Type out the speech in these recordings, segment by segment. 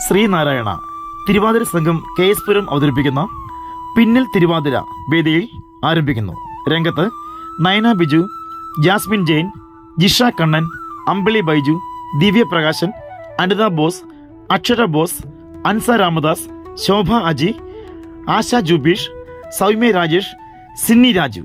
ശ്രീനാരായണ തിരുവാതിര സംഘം KS പുരം അവതരിപ്പിക്കുന്ന പിന്നിൽ തിരുവാതിര വേദിയിൽ ആരംഭിക്കുന്നു. രംഗത്ത് നയന ബിജു, ജാസ്മിൻ ജെയിൻ, ജിഷ കണ്ണൻ, അമ്പിളി ബൈജു, ദിവ്യ പ്രകാശൻ, അനിത ബോസ്, അക്ഷര ബോസ്, അൻസ രാമദാസ്, ശോഭ അജി, ആശ ജൂബീഷ്, സൗമ്യ രാജേഷ്, സിന്നി രാജു.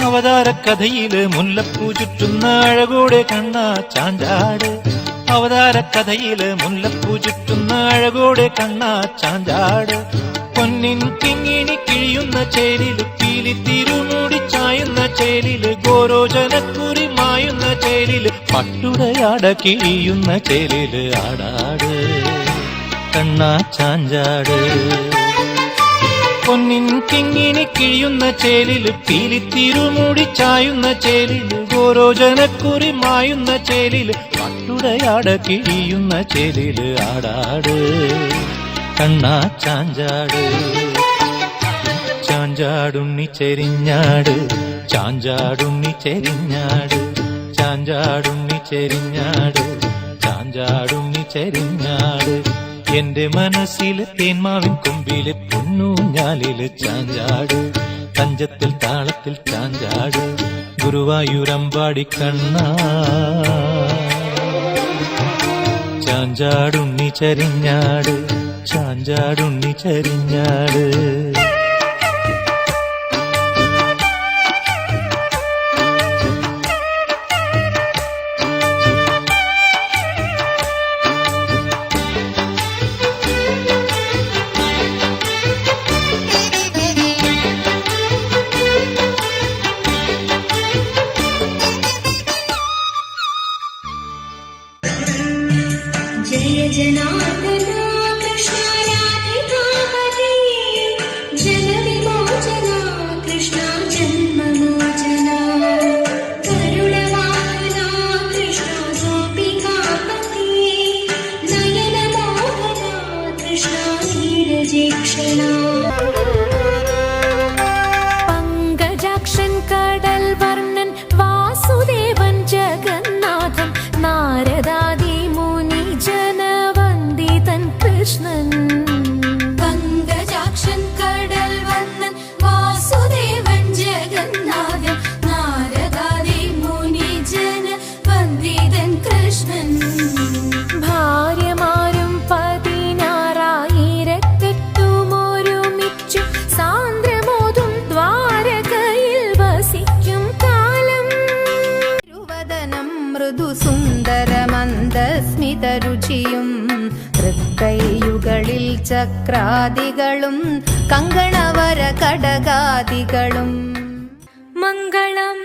അവതാരക്കഥയില് മുല്ലപ്പൂ ചുറ്റുന്ന അഴകോടെ കണ്ണാ ചാഞ്ചാട്. അവതാരക്കഥയില് മുല്ലപ്പൂ ചുറ്റുന്ന അഴകോടെ കണ്ണാ ചാഞ്ചാട്. പൊന്നിൻ കിങ്ങിണി കിഴിയുന്ന ചേലില് പീലി തിരുമൂടി ചായുന്ന ചേലില് ഗോരോജനക്കുറി മായുന്ന ചേലില് പട്ടുടയാട കിഴിയുന്ന ചേലില് ആടാട് കണ്ണാ ചാഞ്ചാട്. പൊന്നിൻ കിങ്ങിണി കിഴിയുന്ന ചേലില് പീലി തിരുമൂടി ചായുന്ന ചേലില് ഗോരോജനക്കുറി മായുന്ന ചേലില് പട്ടുടയാട കിഴിയുന്ന ചേലില് ആടാട് കണ്ണാ ചാഞ്ചാട്. ചാഞ്ചാടുണ്ണി ചെരിഞ്ഞാട്, ചാഞ്ചാടുണ്ണി ചെരിഞ്ഞാട്, ചാഞ്ചാടുണ്ണി ചെരിഞ്ഞാട്, ചാഞ്ചാടുണ്ണി ചെരിഞ്ഞാട്. എന്റെ മനസ്സില് തേന്മാവിൻ കൊമ്പില് പൊന്നൂഞ്ഞാലില് ചാഞ്ചാട്. തഞ്ചത്തിൽ താളത്തിൽ ചാഞ്ചാട് ഗുരുവായൂരമ്പാടി കണ്ണാ. ചാഞ്ചാടുണ്ണി ചരിഞ്ഞാട്, ചാഞ്ചാടുണ്ണി ചരിഞ്ഞാട്. जनार्दना कृष्ण राधिकापते जगविमोचना कृष्ण जन्ममोचना करुणवाहना कृष्ण गोपिकापते नयनमोहना कृष्ण नीरजेक्षणा പങ്കജാക്ഷൻ കടൽ വർണ്ണൻ വാസുദേവൻ ജഗന്നാഥൻ നാരദാദി മുനി ജനവന്ദിതൻ കൃഷ്ണൻ പങ്കജാക്ഷൻ കടൽ വർണ്ണൻ വാസുദേവൻ ജഗന്നാഥൻ നാരദാദി മുനി ജനവന്ദിതൻ കൃഷ്ണൻ ഭാര്യമാരും 16,000 സാന്ദ്രമോതും ദ്വാരകയിൽ വസിക്കും കാലം തിരുവദനം മൃദുസുന്ദരമന്ദസ്മിതരുചിയും തൃക്കൈയുകളിൽ ചക്രാദികളും കങ്കണവര കടകാദികളും മംഗളം